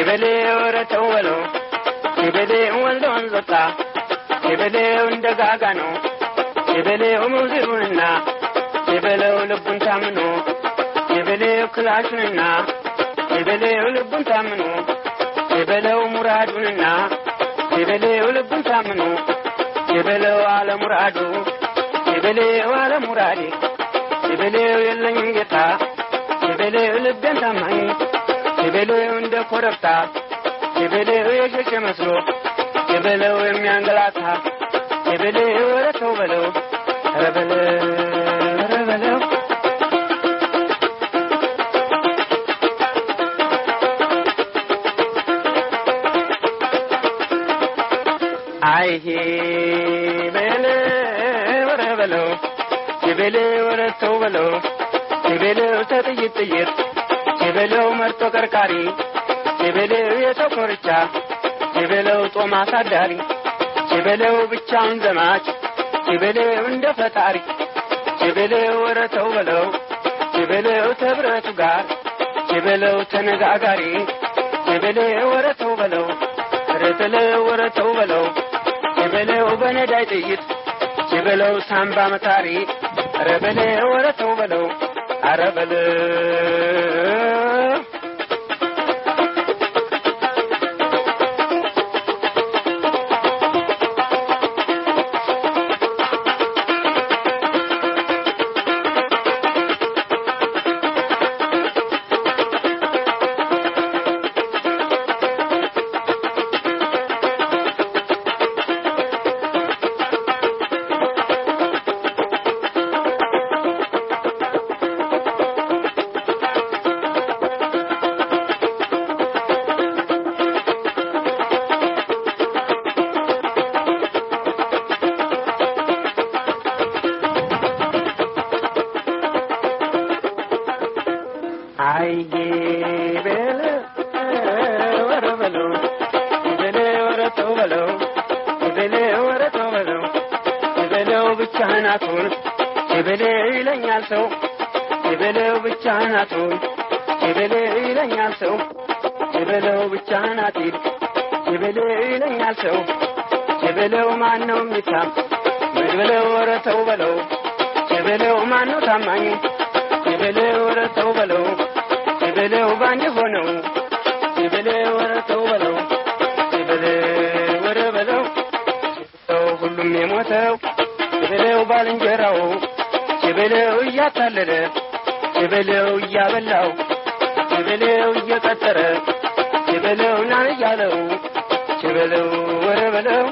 ሸበሌ ወረተው በለው ሸበሌ ወልዶን ዘጣ ሸበሌ እንደጋጋ ነው ሸበሌ ሙዚሩንና ሸበሌ ልቡን ታምኖ ሸበሌ ክላሹንና ሸበሌ ልቡን ታምኖ ሸበሌ ሙራዱንና ሸበሌ ልቡን ታምኖ ሸበሌ አለ ሙራዱ ሸበሌ አለ ሙራዲ ሸበሌ የለኝም ጌታ ሸበሌ ልቤን ታማኝ ሸበሌ እንደ ኮረብታ ሸበሌ የሸሸ መስሎ ሸበሌ የሚያንገላታ ሸበሌ ወረተው በለው ረበለው አይሄ በለ ረበለው ሸበሌ ወረተው በለው ሸበሌ ተጥይት ሸበሌው መርጦ ቀርቃሪ ሸበሌው የተኮርቻ ሸበሌው ጦማ ሳዳሪ ሸበሌው ብቻውን ዘማች ሸበሌው እንደ ፈጣሪ ሸበሌው ወረተው በለው ሸበሌው ተብረቱ ጋር ሸበሌው ተነጋጋሪ ሸበሌው ወረተው በለው ወረተው በለው ሸበሌው በነዳይ ጥይት ሸበሌው ሳምባ መታሪ ረበሌው ወረተው በለው አረበለ አይጌ በለ ወረበለው ሸበሌ ወረተው በለው ሸበሌ ወረተው በለው ሸበሌው ብቻህን አትሁን ሸበሌ ይለኛል ሰው ሸበሌው ብቻህን አትሁን ሸበሌ ይለኛል ሰው ሸበሌው ብቻህን አትሂድ ሸበሌ ይለኛል ሰው ሸበሌው ማነው የሚታም ሸበሌው ወረተው በለው ሸበሌው ማነው ታማኝ ሸበሌው ወረተው በለው ሸበሌው ባንድ ሆነው ሸበሌው ወረተው በለው ሸበሌው ወረበለው ሁሉም የሞተው ሸበሌው ባልንጀራው ሸበሌው እያታለለ ሸበሌው እያበላው ሸበሌው እየቀጠረ ሸበሌው ና እያለው ሸበሌው ወረበለው